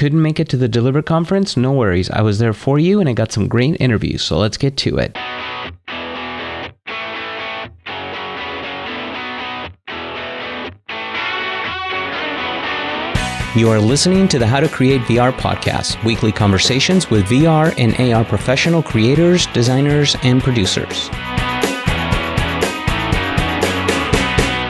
Couldn't make it to the DELLiVR Conference? No worries, I was there for you and I got some great interviews, so let's get to it. You are listening to the How to Create VR podcast, weekly conversations with VR and AR professional creators, designers, and producers.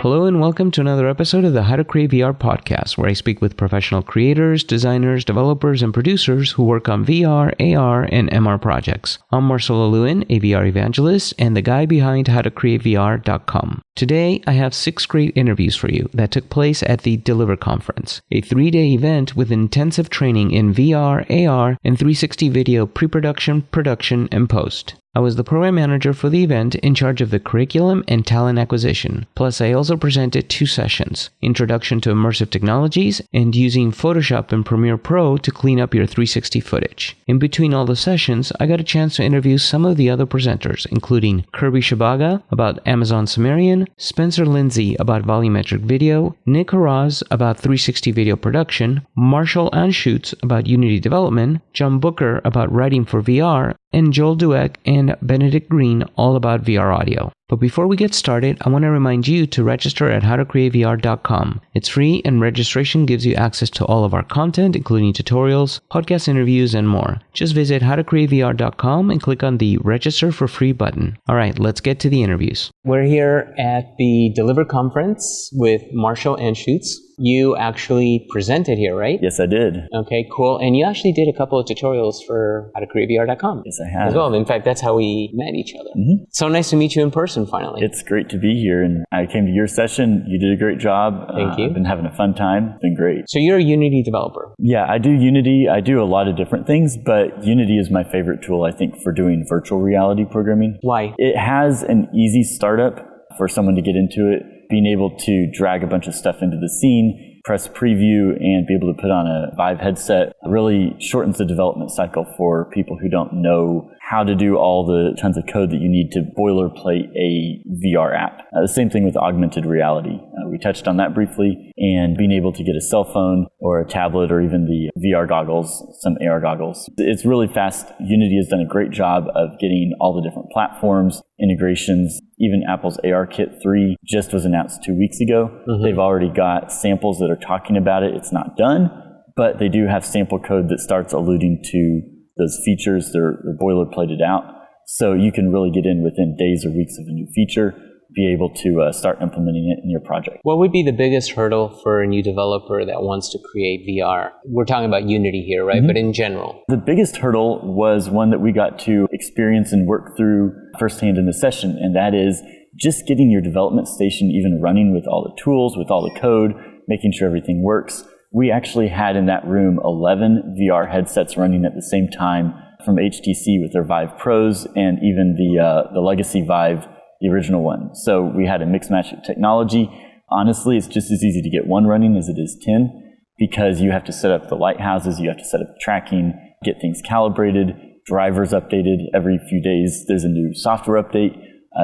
Hello and welcome to another episode of the How to Create VR podcast, where I speak with professional creators, designers, developers, and producers who work on VR, AR, and MR projects. I'm Marcelo Lewin, a VR evangelist, and the guy behind howtocreatevr.com. Today, I have 6 great interviews for you that took place at the DELLiVR Conference, a 3-day event with intensive training in VR, AR, and 360 video pre-production, production, and post. I was the program manager for the event in charge of the curriculum and talent acquisition. Plus, I also presented 2 sessions, Introduction to Immersive Technologies and using Photoshop and Premiere Pro to clean up your 360 footage. In between all the sessions, I got a chance to interview some of the other presenters, including Kirby Shibaga about Amazon Sumerian, Spencer Lindsay about volumetric video, Nick Haraz about 360 video production, Marshall Anschutz about Unity development, John Booker about writing for VR, and Joel Dweck and Benedict Green all about VR audio. But before we get started, I want to remind you to register at howtocreatevr.com. It's free and registration gives you access to all of our content, including tutorials, podcast interviews, and more. Just visit howtocreatevr.com and click on the Register for Free button. All right, let's get to the interviews. We're here at the DELLiVR Conference with Marshall Anschutz. You actually presented here, right? Yes, I did. Okay, cool. And you actually did a couple of tutorials for howtocreatevr.com. Yes, I have. As well. In fact, that's how we met each other. Mm-hmm. So nice to meet you in person, finally. It's great to be here. And I came to your session. You did a great job. Thank you. I've been having a fun time. It's been great. So you're a Unity developer? Yeah, I do Unity. I do a lot of different things, but Unity is my favorite tool, I think, for doing virtual reality programming. Why? It has an easy startup for someone to get into it. Being able to drag a bunch of stuff into the scene, press preview, and be able to put on a Vive headset really shortens the development cycle for people who don't know how to do all the tons of code that you need to boilerplate a VR app. The same thing with augmented reality. We touched on that briefly, and being able to get a cell phone or a tablet or even the VR goggles, some AR goggles. It's really fast. Unity has done a great job of getting all the different platforms, integrations. Even Apple's ARKit 3 just was announced 2 weeks ago. Mm-hmm. They've already got samples that are talking about it. It's not done, but they do have sample code that starts alluding to those features. They're boilerplated out. So you can really get in within days or weeks of a new feature, be able to start implementing it in your project. What would be the biggest hurdle for a new developer that wants to create VR? We're talking about Unity here, right? Mm-hmm. But in general. The biggest hurdle was one that we got to experience and work through firsthand in the session, and that is just getting your development station even running with all the tools, with all the code, making sure everything works. We actually had in that room 11 VR headsets running at the same time from HTC with their Vive Pros and even the legacy Vive, the original one. So we had a mix match technology. Honestly, it's just as easy to get one running as it is 10 because you have to set up the lighthouses, you have to set up the tracking, get things calibrated, drivers updated every few days. There's a new software update.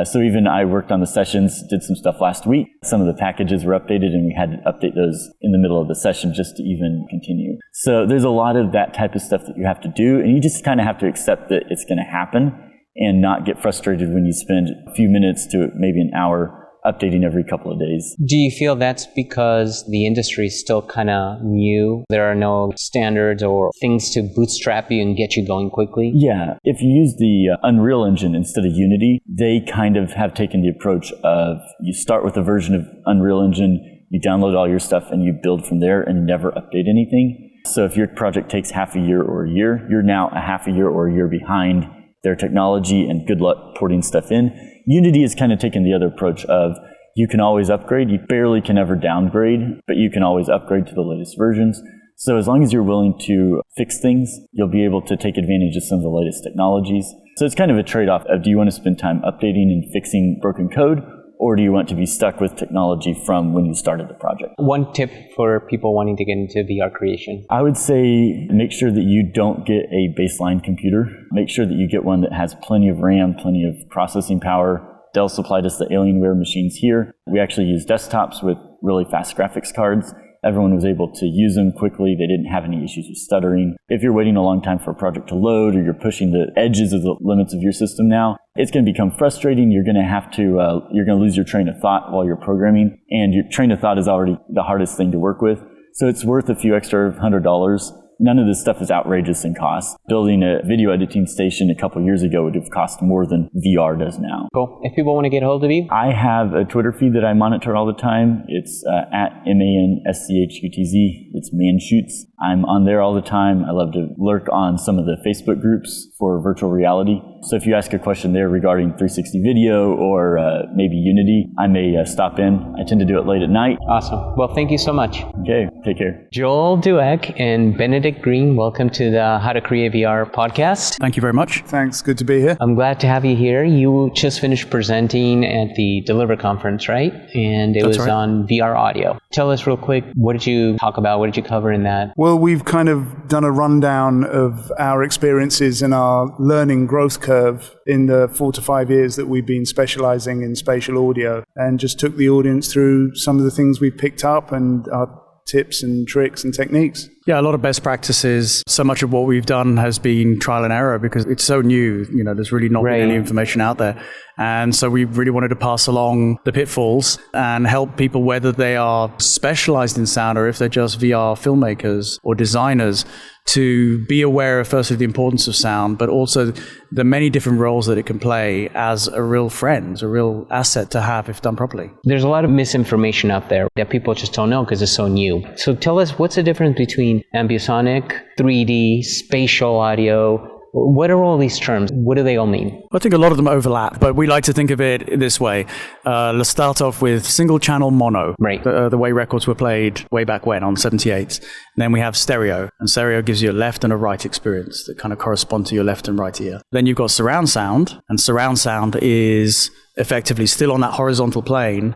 So even I worked on the sessions, did some stuff last week. Some of the packages were updated and we had to update those in the middle of the session just to even continue. So there's a lot of that type of stuff that you have to do, and you just kind of have to accept that it's going to happen and not get frustrated when you spend a few minutes to maybe an hour updating every couple of days. Do you feel that's because the industry is still kind of new? There are no standards or things to bootstrap you and get you going quickly? Yeah. If you use the Unreal Engine instead of Unity, they kind of have taken the approach of you start with a version of Unreal Engine, you download all your stuff, and you build from there and never update anything. So if your project takes half a year or a year, you're now a half a year or a year behind their technology, and good luck porting stuff in. Unity has kind of taken the other approach of you can always upgrade. You barely can ever downgrade, but you can always upgrade to the latest versions. So as long as you're willing to fix things, you'll be able to take advantage of some of the latest technologies. So it's kind of a trade-off of do you want to spend time updating and fixing broken code, or do you want to be stuck with technology from when you started the project? One tip for people wanting to get into VR creation? I would say make sure that you don't get a baseline computer. Make sure that you get one that has plenty of RAM, plenty of processing power. Dell supplied us the Alienware machines here. We actually use desktops with really fast graphics cards. Everyone was able to use them quickly. They didn't have any issues with stuttering. If you're waiting a long time for a project to load, or you're pushing the edges of the limits of your system now, it's going to become frustrating. You're going to lose your train of thought while you're programming, and your train of thought is already the hardest thing to work with. So it's worth a few extra $100. None of this stuff is outrageous in cost. Building a video editing station a couple years ago would have cost more than VR does now. Cool. If people want to get a hold of you? I have a Twitter feed that I monitor all the time. It's at MANSCHUTZ. It's Manshoots. I'm on there all the time. I love to lurk on some of the Facebook groups for virtual reality. So if you ask a question there regarding 360 video or maybe Unity, I may stop in. I tend to do it late at night. Awesome. Well, thank you so much. Okay, take care. Joel Dueck and Benedict Green, welcome to the How to Create VR podcast. Thank you very much. Thanks. Good to be here. I'm glad to have you here. You just finished presenting at the DELLiVR Conference, right? And it was on VR audio. Tell us real quick, what did you talk about? What did you cover in that? Well, we've kind of done a rundown of our experiences and our learning growth curve in the 4 to 5 years that we've been specializing in spatial audio, and just took the audience through some of the things we've picked up and our tips and tricks and techniques. Yeah, a lot of best practices. So much of what we've done has been trial and error because it's so new. You know, there's really not been any information out there. And so we really wanted to pass along the pitfalls and help people, whether they are specialized in sound or if they're just VR filmmakers or designers, to be aware of firstly the importance of sound, but also the many different roles that it can play as a real friend, a real asset to have if done properly. There's a lot of misinformation out there that people just don't know because it's so new. So tell us, what's the difference between ambisonic, 3D, spatial audio? What are all these terms? What do they all mean? I think a lot of them overlap, but we like to think of it this way. Let's start off with single channel mono, right? The way records were played way back when on 78. And then we have stereo, and stereo gives you a left and a right experience that kind of correspond to your left and right ear. Then you've got surround sound, and surround sound is effectively still on that horizontal plane,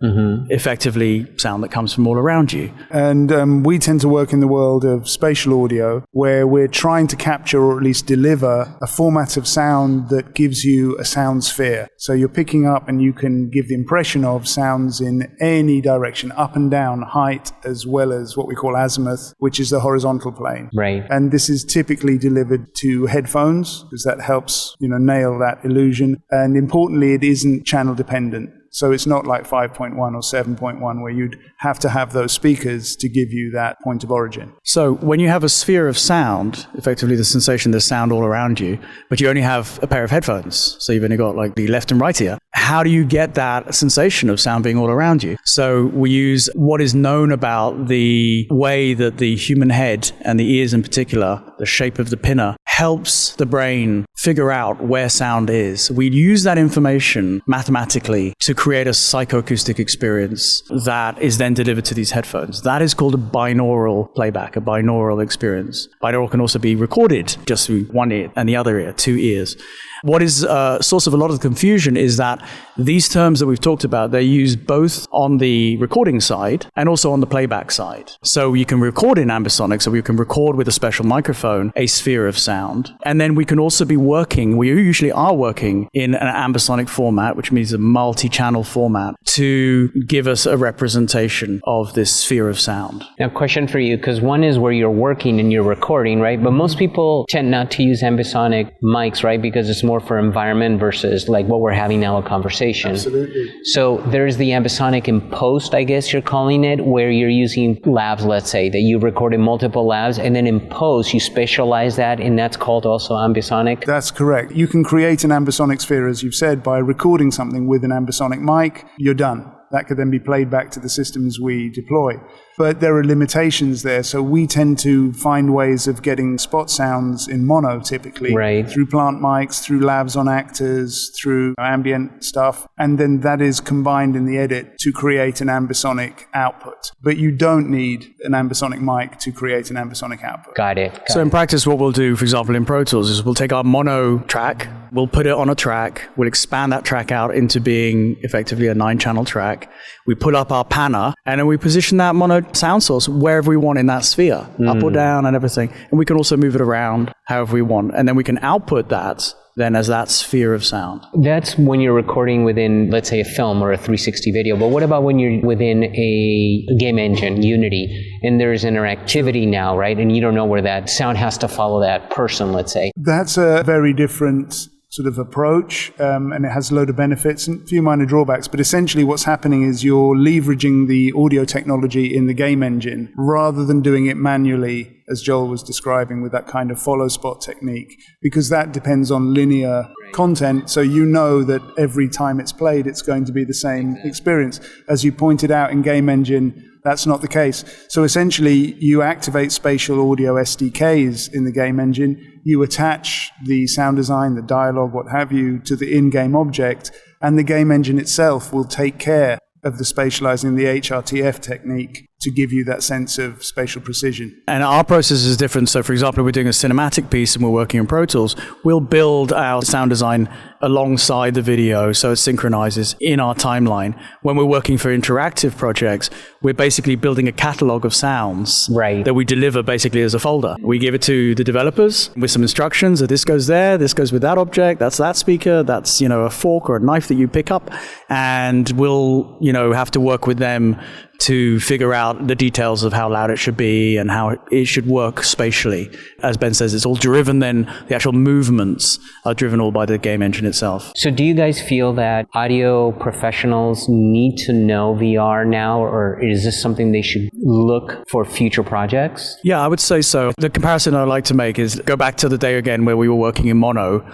effectively sound that comes from all around you. And we tend to work in the world of spatial audio, where we're trying to capture or at least deliver a format of sound that gives you a sound sphere. So you're picking up and you can give the impression of sounds in any direction, up and down, height, as well as what we call azimuth, which is the horizontal plane. Right. And this is typically delivered to headphones, because that helps, nail that illusion. And importantly, it isn't channel dependent. So it's not like 5.1 or 7.1 where you'd have to have those speakers to give you that point of origin. So when you have a sphere of sound, effectively the sensation there's sound all around you, but you only have a pair of headphones, so you've only got like the left and right ear, how do you get that sensation of sound being all around you? So we use what is known about the way that the human head, and the ears in particular, the shape of the pinna, helps the brain figure out where sound is. We use that information mathematically to create a psychoacoustic experience that is then delivered to these headphones. That is called a binaural playback, a binaural experience. Binaural can also be recorded just through one ear and the other ear, 2 ears. What is a source of a lot of the confusion is that these terms that we've talked about, they're used both on the recording side and also on the playback side. So you can record in ambisonic, so we can record with a special microphone a sphere of sound. And then we can also be working, we usually are working in an ambisonic format, which means a multi-channel format, to give us a representation of this sphere of sound. Now, question for you, because one is where you're working and you're recording, right? But most people tend not to use ambisonic mics, right? Because it's more for environment versus like what we're having now, a conversation. Absolutely. So there's the ambisonic in post, I guess you're calling it, where you're using labs, let's say, that you recorded multiple labs, and then in post you spatialize that, and that's called also ambisonic? That's correct. You can create an ambisonic sphere, as you've said, by recording something with an ambisonic mic. You're done. That could then be played back to the systems we deploy. But there are limitations there, so we tend to find ways of getting spot sounds in mono, typically, right, through plant mics, through labs on actors, through ambient stuff, and then that is combined in the edit to create an ambisonic output. But you don't need an ambisonic mic to create an ambisonic output. Got it. So in practice, what we'll do, for example, in Pro Tools, is we'll take our mono track, we'll put it on a track, we'll expand that track out into being effectively a 9-channel track. We pull up our panner, and then we position that mono a sound source wherever we want in that sphere, up or down and everything. And we can also move it around however we want. And then we can output that then as that sphere of sound. That's when you're recording within, let's say, a film or a 360 video. But what about when you're within a game engine, Unity, and there's interactivity now, right? And you don't know where that sound has to follow that person, let's say. That's a very different sort of approach, and it has a load of benefits and a few minor drawbacks. But essentially what's happening is you're leveraging the audio technology in the game engine rather than doing it manually, as Joel was describing, with that kind of follow spot technique, because that depends on linear content. So you know that every time it's played, it's going to be the same experience. As you pointed out in game engine, that's not the case. So essentially, you activate spatial audio SDKs in the game engine. You attach the sound design, the dialogue, what have you, to the in-game object, and the game engine itself will take care of the spatializing, the HRTF technique, to give you that sense of spatial precision. And our process is different. So, for example, if we're doing a cinematic piece and we're working in Pro Tools, we'll build our sound design alongside the video so it synchronizes in our timeline. When we're working for interactive projects, we're basically building a catalog of sounds that we deliver basically as a folder. We give it to the developers with some instructions that this goes there, this goes with that object, that's that speaker, that's, a fork or a knife that you pick up, and we'll, have to work with them to figure out the details of how loud it should be and how it should work spatially. As Ben says, it's all driven then, the actual movements are driven all by the game engine itself. So do you guys feel that audio professionals need to know VR now, or is this something they should look for future projects? Yeah, I would say so. The comparison I like to make is go back to the day again where we were working in mono,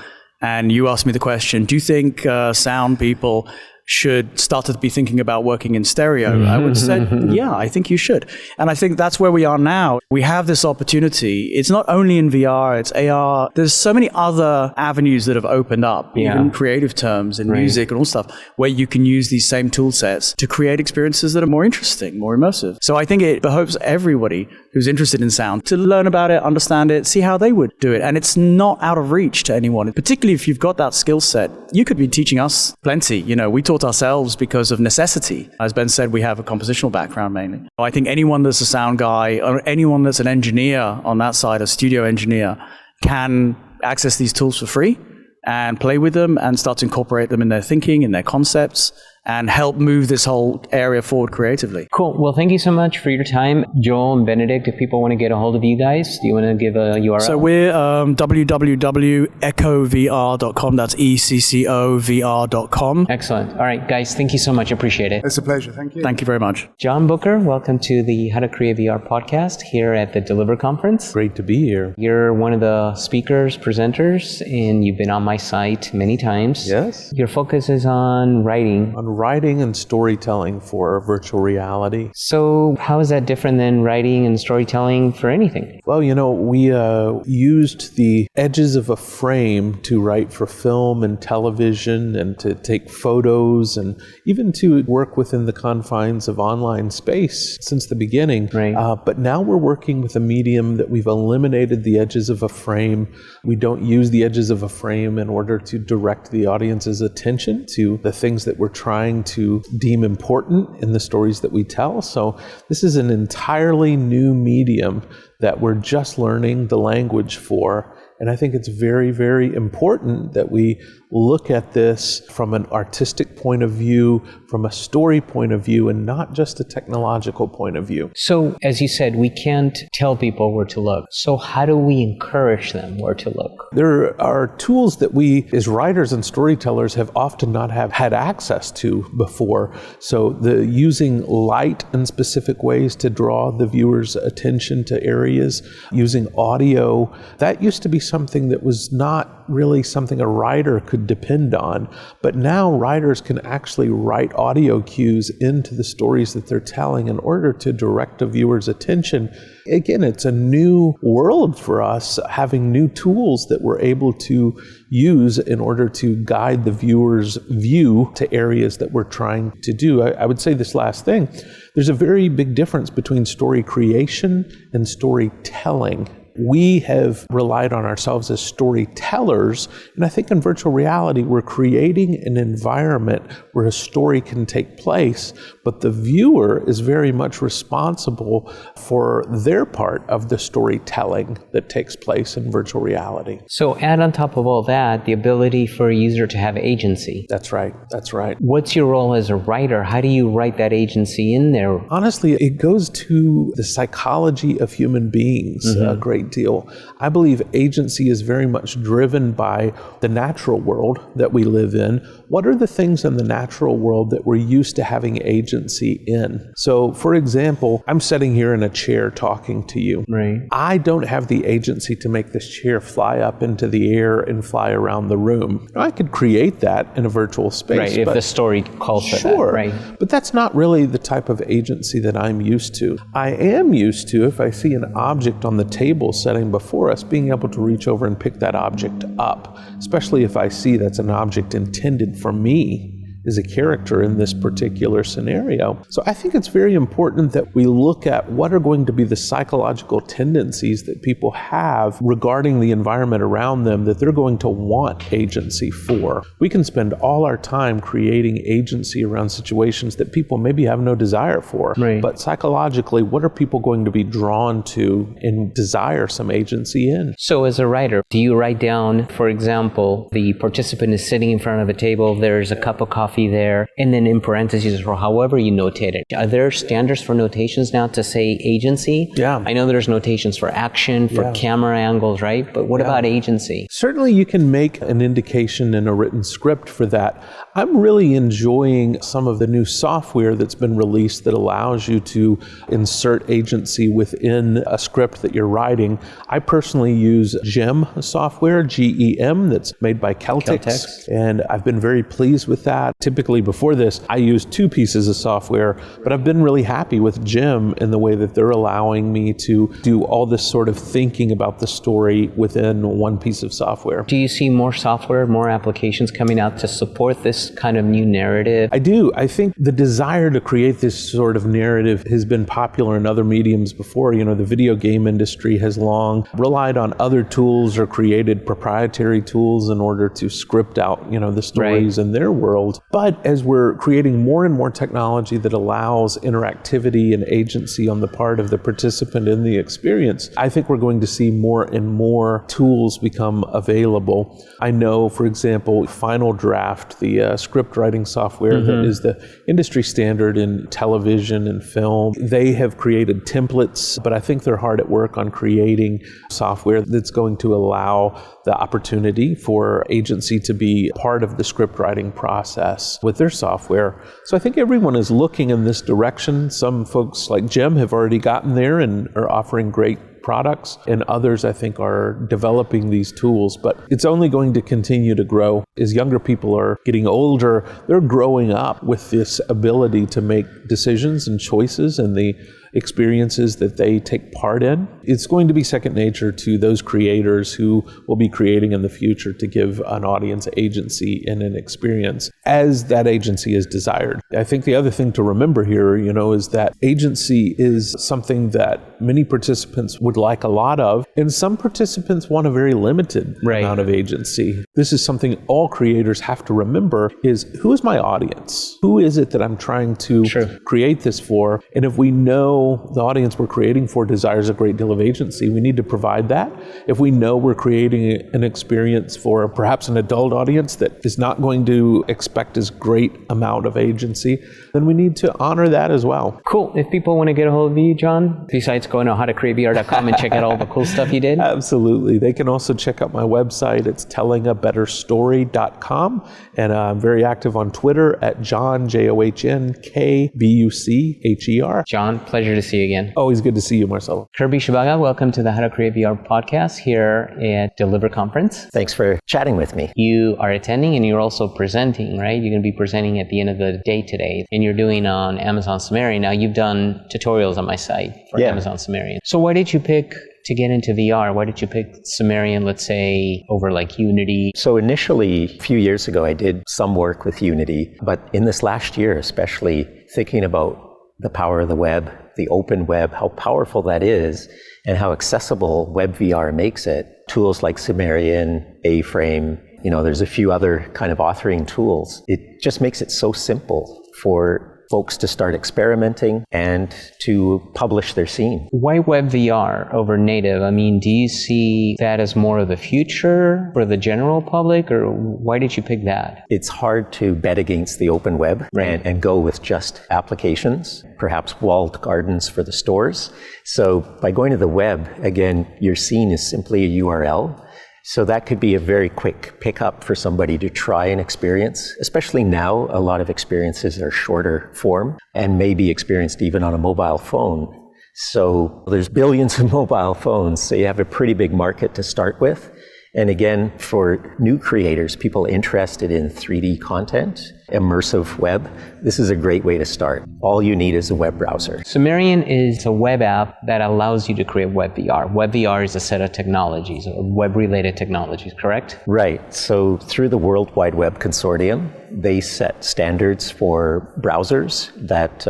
and you asked me the question, do you think sound people should start to be thinking about working in stereo? I would say, yeah, I think you should. And I think that's where we are now. We have this opportunity. It's not only in VR, it's AR. There's so many other avenues that have opened up, even creative terms in music and all stuff, where you can use these same tool sets to create experiences that are more interesting, more immersive. So I think it behoves everybody who's interested in sound to learn about it, understand it, see how they would do it. And it's not out of reach to anyone, particularly if you've got that skill set. You could be teaching us plenty. We taught ourselves because of necessity. As Ben said, we have a compositional background mainly. I think anyone that's a sound guy or anyone that's an engineer on that side, a studio engineer, can access these tools for free and play with them and start to incorporate them in their thinking, in their concepts, and help move this whole area forward creatively. Cool. Well, thank you so much for your time. Joel and Benedict, if people want to get a hold of you guys, do you want to give a URL? So we're www.eccovr.com. That's ECCOVR.com. Excellent. All right, guys, thank you so much. Appreciate it. It's a pleasure. Thank you. Thank you very much. John Booker, welcome to the How to Create VR podcast here at the DELLiVR Conference. Great to be here. You're one of the speakers, presenters, and you've been on my site many times. Yes. Your focus is on writing. On writing and storytelling for virtual reality. So how is that different than writing and storytelling for anything? Well, we used the edges of a frame to write for film and television and to take photos and even to work within the confines of online space since the beginning. Right. But now we're working with a medium that we've eliminated the edges of a frame. We don't use the edges of a frame in order to direct the audience's attention to the things that we're trying to deem important in the stories that we tell. So this is an entirely new medium that we're just learning the language for. And I think it's very, very important that we look at this from an artistic point of view, from a story point of view, and not just a technological point of view. So, as you said, we can't tell people where to look. So how do we encourage them where to look? There are tools that we, as writers and storytellers, have often not have had access to before. So using light in specific ways to draw the viewer's attention to areas, using audio, that used to be something that was not really something a writer could depend on. But now writers can actually write audio cues into the stories that they're telling in order to direct a viewer's attention. Again, it's a new world for us, having new tools that we're able to use in order to guide the viewer's view to areas that we're trying to do. I would say this last thing, there's a very big difference between story creation and storytelling. we have relied on ourselves as storytellers. And I think in virtual reality, we're creating an environment where a story can take place, but the viewer is very much responsible for their part of the storytelling that takes place in virtual reality. So add on top of all that, the ability for a user to have agency. That's right. That's right. What's your role as a writer? How do you write that agency in there? Honestly, it goes to the psychology of human beings a great deal. I believe agency is very much driven by the natural world that we live in. What are the things in the natural world that we're used to having agency in? So, for example, I'm sitting here in a chair talking to you. Right. I don't have the agency to make this chair fly up into the air and fly around the room. I could create that in a virtual space. Right, if the story calls for that. Sure, Right. but that's not really the type of agency that I'm used to. I am used to, if I see an object on the table setting before us, being able to reach over and pick that object up, especially if I see that's an object intended for me as a character in this particular scenario. So I think it's very important that we look at what are going to be the psychological tendencies that people have regarding the environment around them that they're going to want agency for. We can spend all our time creating agency around situations that people maybe have no desire for. Right. But psychologically, what are people going to be drawn to and desire some agency in? So as a writer, do you write down, for example, the participant is sitting in front of a table, there's a cup of coffee there, and then in parentheses or however you notate it. Are there standards for notations now to say agency? Yeah. I know there's notations for action, for camera angles, right? But what about agency? Certainly you can make an indication in a written script for that. I'm really enjoying some of the new software that's been released that allows you to insert agency within a script that you're writing. I personally use GEM software, GEM, that's made by Celtics. And I've been very pleased with that. Typically before this, I used two pieces of software, but I've been really happy with GEM in the way that they're allowing me to do all this sort of thinking about the story within one piece of software. Do you see more software, more applications coming out to support this kind of new narrative? I do. I think the desire to create this sort of narrative has been popular in other mediums before. You know, the video game industry has long relied on other tools or created proprietary tools in order to script out, you know, the stories in their world. But as we're creating more and more technology that allows interactivity and agency on the part of the participant in the experience, I think we're going to see more and more tools become available. I know, for example, Final Draft, the script writing software that is the industry standard in television and film, they have created templates, but I think they're hard at work on creating software that's going to allow the opportunity for agency to be part of the script writing process with their software. So I think everyone is looking in this direction. Some folks like GEM have already gotten there and are offering great products, and others I think are developing these tools, but it's only going to continue to grow. As younger people are getting older, they're growing up with this ability to make decisions and choices and the experiences that they take part in. It's going to be second nature to those creators who will be creating in the future to give an audience agency in an experience as that agency is desired. I think the other thing to remember here, you know, is that agency is something that many participants would like a lot of, and some participants want a very limited amount of agency. This is something all creators have to remember is, who is my audience? Who is it that I'm trying to create this for? And if we know the audience we're creating for desires a great deal of agency, we need to provide that. If we know we're creating an experience for perhaps an adult audience that is not going to expect as great amount of agency, then we need to honor that as well. Cool. If people want to get a hold of you, John, besides going to howtocreatevr.com and check out all the cool stuff you did? Absolutely. They can also check out my website. It's tellingabetterstory.com. And I'm very active on Twitter at John, JOHNKBUCHER. John, pleasure to see you again. Always good to see you, Marcelo. Kirby Shibaga, welcome to the How to Create VR podcast here at DELLiVR Conference. Thanks for chatting with me. You are attending and you're also presenting, right? You're going to be presenting at the end of the day today, and you're doing on Amazon Sumerian. Now, you've done tutorials on my site for Amazon Sumerian. So why did you pick to get into VR? Why did you pick Sumerian, let's say, over like Unity? So initially, a few years ago, I did some work with Unity, but in this last year, especially thinking about the power of the web, the open web, how powerful that is, and how accessible WebVR makes it. Tools like Sumerian, A-Frame, there's a few other kind of authoring tools. It just makes it so simple for folks to start experimenting and to publish their scene. Why WebVR over native? I mean, do you see that as more of the future for the general public, or why did you pick that? It's hard to bet against the open web and go with just applications, perhaps walled gardens for the stores. So by going to the web, again, your scene is simply a URL. So that could be a very quick pickup for somebody to try and experience, especially now. A lot of experiences are shorter form and may be experienced even on a mobile phone. So there's billions of mobile phones, so you have a pretty big market to start with. And again, for new creators, people interested in 3D content, immersive web, this is a great way to start. All you need is a web browser. Sumerian is a web app that allows you to create WebVR. WebVR is a set of technologies, web-related technologies, correct? Right. So through the World Wide Web Consortium, they set standards for browsers that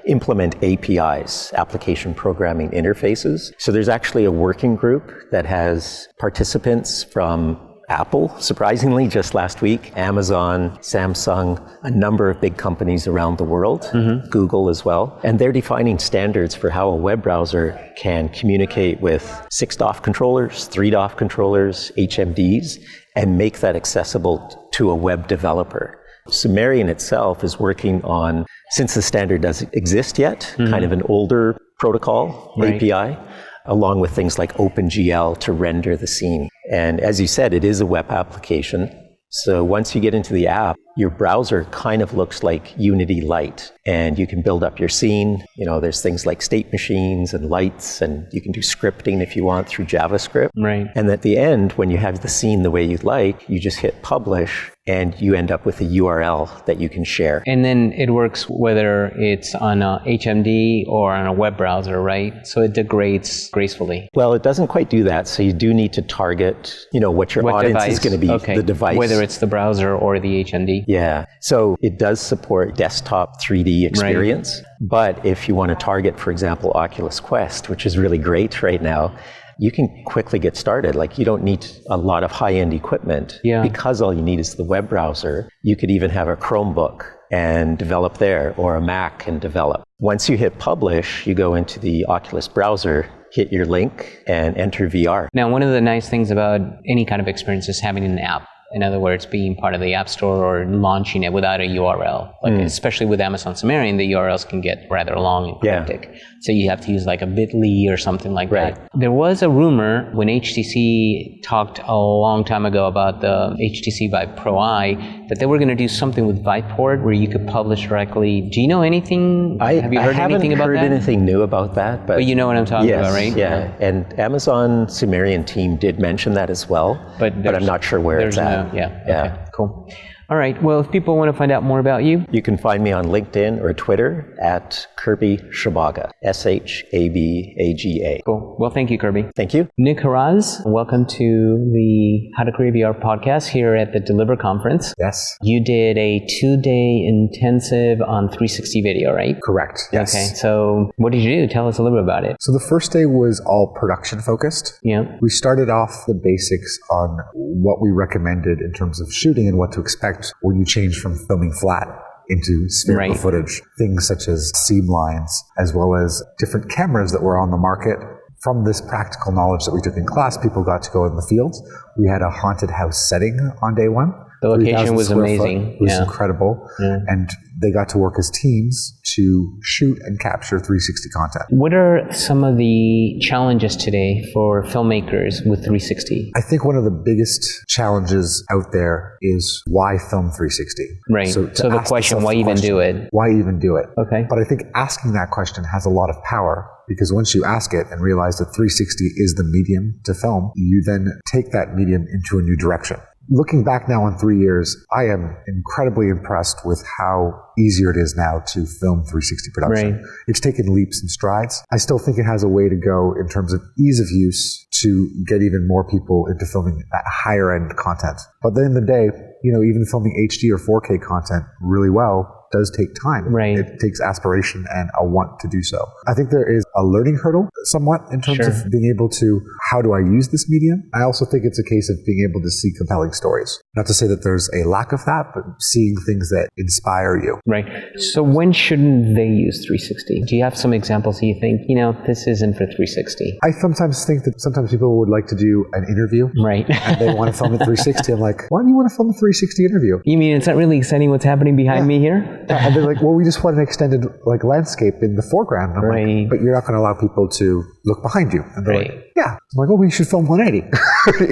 implement APIs, application programming interfaces. So there's actually a working group that has participants from Apple, surprisingly, just last week, Amazon, Samsung, a number of big companies around the world, Google as well. And they're defining standards for how a web browser can communicate with 6DoF controllers, 3DoF controllers, HMDs, and make that accessible to a web developer. Sumerian itself is working on, since the standard doesn't exist yet, kind of an older protocol, API, along with things like OpenGL to render the scene. And as you said, it is a web application. So once you get into the app, your browser kind of looks like Unity Lite, and you can build up your scene. There's things like state machines and lights, and you can do scripting if you want through JavaScript. Right. And at the end, when you have the scene the way you'd like, you just hit publish, and you end up with a URL that you can share. And then it works whether it's on a HMD or on a web browser, right? So it degrades gracefully. Well, it doesn't quite do that. So you do need to target, what your audience is going to be, the device. Whether it's the browser or the HMD. Yeah. So it does support desktop 3D experience. Right. But if you want to target, for example, Oculus Quest, which is really great right now, you can quickly get started. Like, you don't need a lot of high-end equipment because all you need is the web browser. You could even have a Chromebook and develop there, or a Mac and develop. Once you hit publish, you go into the Oculus browser, hit your link, and enter VR. Now, one of the nice things about any kind of experience is having an app. In other words, being part of the App Store or launching it without a URL. Especially with Amazon Sumerian, the URLs can get rather long and cryptic. So you have to use like a bit.ly or something like that. There was a rumor when HTC talked a long time ago about the HTC Vive Pro I that they were going to do something with Viveport where you could publish directly. Do you know anything? Have you heard anything about that? I haven't heard anything new about that. But you know what I'm talking about, right? Yeah. And Amazon Sumerian team did mention that as well. But I'm not sure where it's at. Okay, cool. All right. Well, if people want to find out more about you, you can find me on LinkedIn or Twitter at Kirby Shabaga, Shabaga. Cool. Well, thank you, Kirby. Thank you. Nick Haraz, welcome to the How to Create VR podcast here at the DELLiVR Conference. Yes. You did a 2-day intensive on 360 video, right? Correct. Yes. Okay. So what did you do? Tell us a little bit about it. So the first day was all production focused. Yeah. We started off the basics on what we recommended in terms of shooting and what to expect when you change from filming flat into spherical footage. Things such as seam lines, as well as different cameras that were on the market. From this practical knowledge that we took in class, people got to go in the fields. We had a haunted house setting on day one. The location was amazing. It was incredible. Yeah. And they got to work as teams to shoot and capture 360 content. What are some of the challenges today for filmmakers with 360? I think one of the biggest challenges out there is why film 360? Right. So the question, why even do it? Why even do it? Okay. But I think asking that question has a lot of power, because once you ask it and realize that 360 is the medium to film, you then take that medium into a new direction. Looking back now on 3 years, I am incredibly impressed with how easier it is now to film 360 production. Right. It's taken leaps and strides. I still think it has a way to go in terms of ease of use to get even more people into filming that higher end content. But at the end of the day, even filming HD or 4K content really well does take time. Right. It takes aspiration and a want to do so. I think there is a learning hurdle somewhat in terms of being able to, how do I use this medium? I also think it's a case of being able to see compelling stories. Not to say that there's a lack of that, but seeing things that inspire you. Right. So when shouldn't they use 360? Do you have some examples that you think, this isn't for 360? I sometimes think that sometimes people would like to do an interview. Right. And they want to film a 360. I'm like, why do you want to film a 360 interview? You mean it's not really exciting what's happening behind me here? And they're like, well, we just want an extended landscape in the foreground. And I'm like, but you're not going to allow people to look behind you. And they're like, yeah. I'm like, well, we should film 180.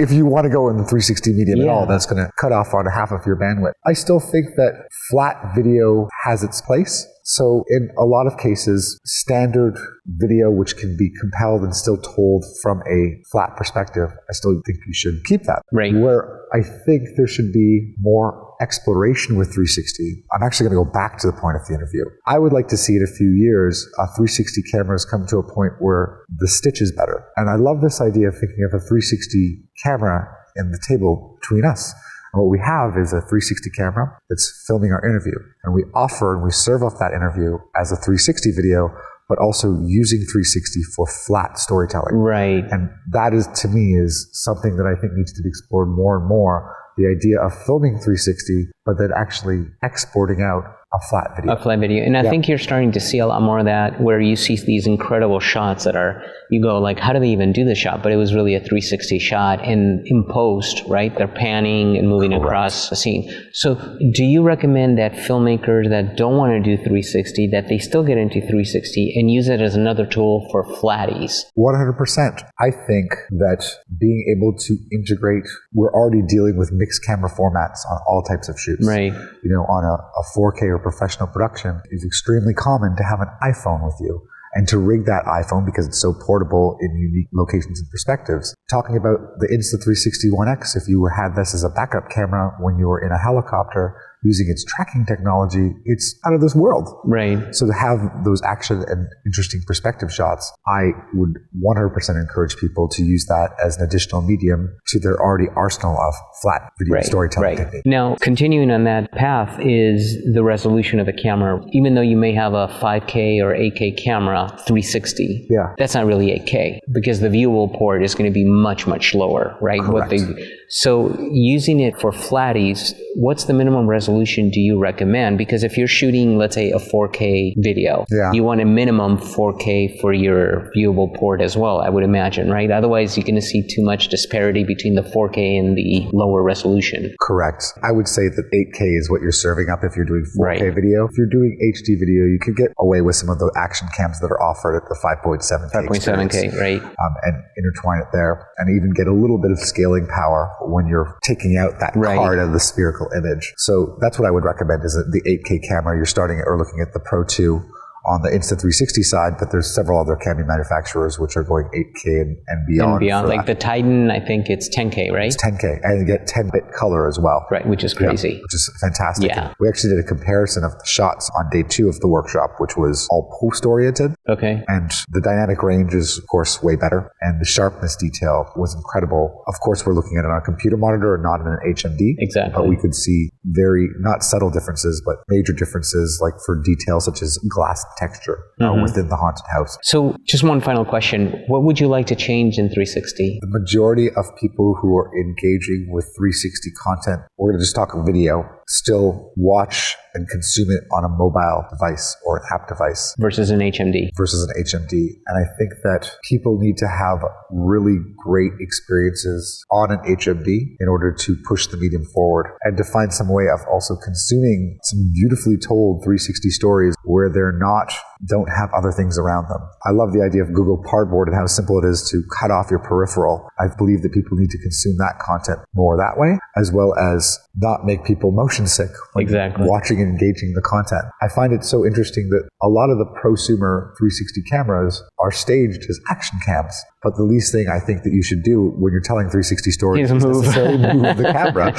If you want to go in the 360 medium at all, that's going to cut off on half of your bandwidth. I still think that flat video has its place. So in a lot of cases, standard video, which can be compelled and still told from a flat perspective, I still think you should keep that. Right. Where I think there should be more exploration with 360. I'm actually going to go back to the point of the interview. I would like to see in a few years, 360 cameras come to a point where the stitch is better. And I love this idea of thinking of a 360 camera in the table between us. And what we have is a 360 camera that's filming our interview. And we offer and we serve up that interview as a 360 video, but also using 360 for flat storytelling. Right. And that is, to me, is something that I think needs to be explored more and more. The idea of filming 360, but then actually exporting out a flat video. A flat video. And I think you're starting to see a lot more of that, where you see these incredible shots that are, you go like, how do they even do this shot? But it was really a 360 shot, and in post, right? They're panning and moving across the scene. So do you recommend that filmmakers that don't want to do 360, that they still get into 360 and use it as another tool for flatties? 100%. I think that being able to integrate, we're already dealing with mixed camera formats on all types of shoots. Right. On a 4K or professional production, it's extremely common to have an iPhone with you and to rig that iPhone because it's so portable in unique locations and perspectives. Talking about the Insta360 One X, if you had this as a backup camera when you were in a helicopter, using its tracking technology, it's out of this world. Right. So to have those action and interesting perspective shots, I would 100% encourage people to use that as an additional medium to their already arsenal of flat video storytelling technique. Now, continuing on that path is the resolution of a camera. Even though you may have a 5K or 8K camera, 360, that's not really 8K because the viewable port is going to be much, much lower, right? Correct. So using it for flatties, what's the minimum resolution do you recommend? Because if you're shooting, let's say, a 4K video, you want a minimum 4K for your viewable port as well, I would imagine, right? Otherwise, you're going to see too much disparity between the 4K and the lower resolution. Correct. I would say that 8K is what you're serving up if you're doing 4K video. If you're doing HD video, you could get away with some of the action cams that are offered at the 5.7K 5.7K, right. And intertwine it there and even get a little bit of scaling power when you're taking out that card of the spherical image. So that's what I would recommend is that the 8K camera, you're starting or looking at the Pro 2 on the Insta360 side, but there's several other camera manufacturers which are going 8K and beyond. And beyond, like the Titan, I think it's 10K, right? It's 10K, and you get 10-bit color as well. Right, which is crazy. Which is fantastic. Yeah. We actually did a comparison of the shots on day 2 of the workshop, which was all post-oriented. Okay. And the dynamic range is, of course, way better, and the sharpness detail was incredible. Of course, we're looking at it on a computer monitor and not in an HMD. Exactly. But we could see very, not subtle differences, but major differences, like for details such as glass texture within the haunted house. So just one final question. What would you like to change in 360? The majority of people who are engaging with 360 content, we're going to just talk video, still watch and consume it on a mobile device or an app device. Versus an HMD. And I think that people need to have really great experiences on an HMD in order to push the medium forward and to find some way of also consuming some beautifully told 360 stories where don't have other things around them. I love the idea of Google Cardboard and how simple it is to cut off your peripheral. I believe that people need to consume that content more that way, as well as not make people motion motion sick when Exactly. watching and engaging the content. I find it so interesting that a lot of the prosumer 360 cameras are staged as action cams. But the least thing I think that you should do when you're telling 360 stories is necessarily move the camera.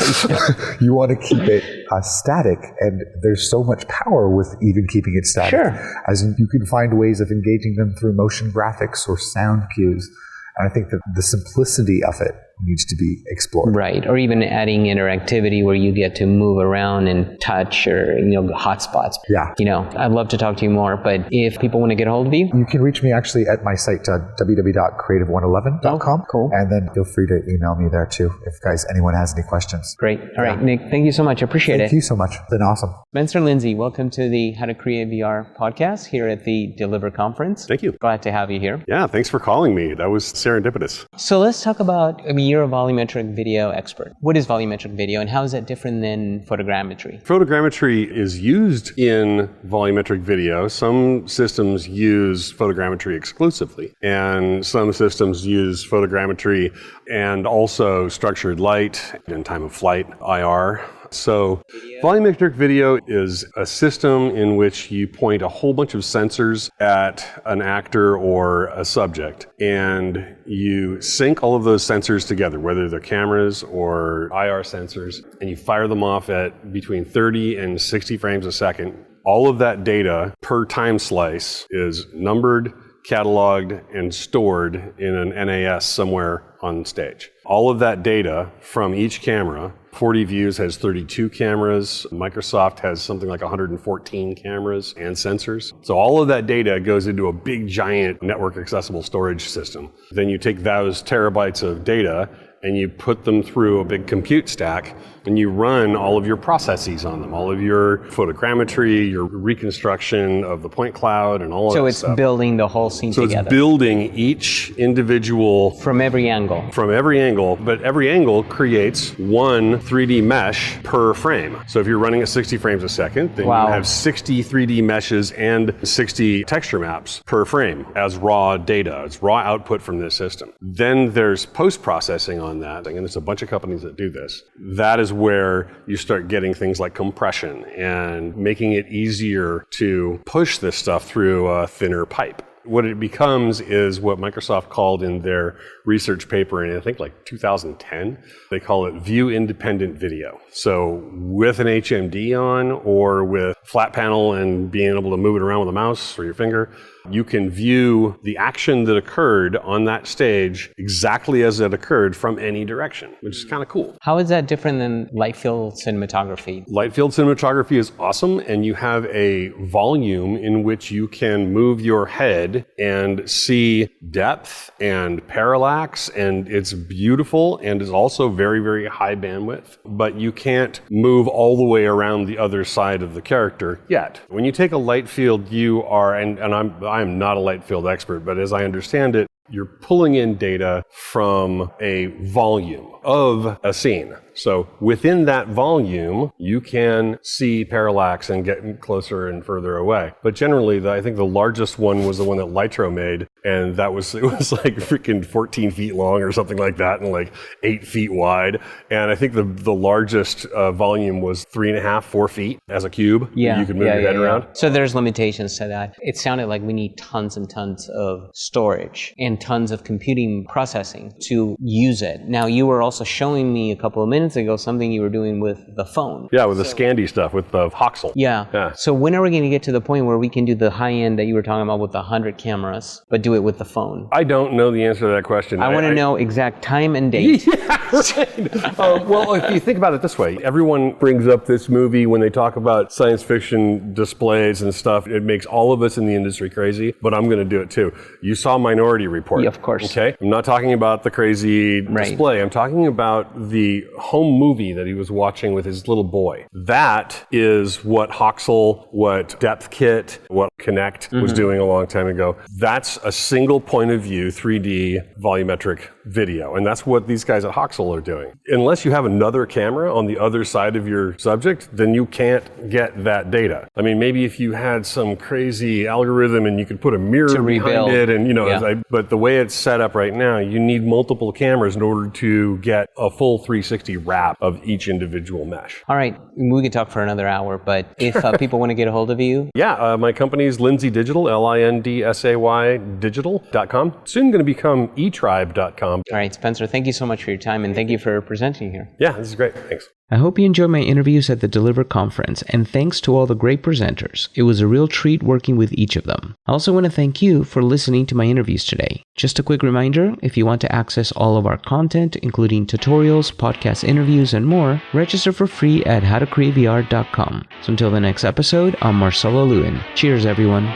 You want to keep it static, and there's so much power with even keeping it static. Sure. As in, you can find ways of engaging them through motion graphics or sound cues. And I think that the simplicity of it needs to be explored. Right, or even adding interactivity where you get to move around and touch, or hotspots. Yeah. I'd love to talk to you more, but if people want to get a hold of you, You can reach me actually at my site, www.creative111.com. Oh, cool. And then feel free to email me there too, if anyone has any questions. great. All right, Nick, thank you so much. I appreciate Thank it. you so much. It's been awesome. Spencer Lindsay, welcome to the How to Create VR podcast here at the DELLiVR Conference. Thank you. Glad to have you here. Yeah, thanks for calling me. That was serendipitous. So let's talk about, you're a volumetric video expert. What is volumetric video, and how is that different than photogrammetry? Photogrammetry is used in volumetric video. Some systems use photogrammetry exclusively, and some systems use photogrammetry and also structured light and time of flight, IR. So volumetric video is a system in which you point a whole bunch of sensors at an actor or a subject, and you sync all of those sensors together, whether they're cameras or IR sensors, and you fire them off at between 30 and 60 frames a second. All of that data per time slice is numbered, cataloged, and stored in an NAS somewhere on stage. All of that data from each camera, 40 Views has 32 cameras, Microsoft has something like 114 cameras and sensors. So all of that data goes into a big giant network accessible storage system. Then you take those terabytes of data and you put them through a big compute stack, and you run all of your processes on them, all of your photogrammetry, your reconstruction of the point cloud, and all of that stuff. So it's building the whole scene together. So it's building each individual from every angle. From every angle, but every angle creates one 3D mesh per frame. So if you're running at 60 frames a second, then you have 60 3D meshes and 60 texture maps per frame as raw data. It's raw output from this system. Then there's post-processing on that, and there's a bunch of companies that do this. That is where you start getting things like compression and making it easier to push this stuff through a thinner pipe. What it becomes is what Microsoft called in their research paper in, I think, like 2010, they call it view-independent video. So with an HMD on, or with flat panel and being able to move it around with a mouse or your finger, you can view the action that occurred on that stage exactly as it occurred from any direction, which is kind of cool. How is that different than light field cinematography? Light field cinematography is awesome, and you have a volume in which you can move your head and see depth and parallax, and it's beautiful and is also very, very high bandwidth, but you can't move all the way around the other side of the character yet. When you take a light field, you are, and I'm not a light field expert, but as I understand it, you're pulling in data from a volume of a scene. So within that volume, you can see parallax and get closer and further away. But generally, I think the largest one was the one that Lytro made, and it was like freaking 14 feet long or something like that, and like 8 feet wide. And I think the largest volume was 3.5, 4 feet as a cube. You could move your head around. So there's limitations to that. It sounded like we need tons and tons of storage and tons of computing processing to use it. Now, you were also showing me a couple of minutes ago something you were doing with the phone. Yeah, with the Scandi stuff, with the Hoxel. Yeah. So when are we going to get to the point where we can do the high end that you were talking about with the 100 cameras, but do it with the phone? I don't know the answer to that question. I want to know exact time and date. Yeah, right. Well, if you think about it this way, everyone brings up this movie when they talk about science fiction displays and stuff. It makes all of us in the industry crazy, but I'm going to do it too. You saw Minority Report. Yeah, of course. Okay. I'm not talking about the crazy display. I'm talking about the home movie that he was watching with his little boy. That is what Hoxel, what Depth Kit, what Kinect was doing a long time ago. That's a single point of view 3D volumetric video. And that's what these guys at Hoxel are doing. Unless you have another camera on the other side of your subject, then you can't get that data. I mean, maybe if you had some crazy algorithm and you could put a mirror behind it and, but the way it's set up right now, you need multiple cameras in order to get a full 360 wrap of each individual mesh. All right, we could talk for another hour, but if people want to get a hold of you? Yeah, my company is Lindsay Digital, LINDSAY digital.com. Soon going to become etribe.com. All right, Spencer, thank you so much for your time, and thank you for presenting here. Yeah, this is great. Thanks. I hope you enjoyed my interviews at the DELLiVR Conference, and thanks to all the great presenters. It was a real treat working with each of them. I also want to thank you for listening to my interviews today. Just a quick reminder, if you want to access all of our content, including tutorials, podcast interviews, and more, register for free at howtocreatevr.com. So until the next episode, I'm Marcelo Lewin. Cheers, everyone.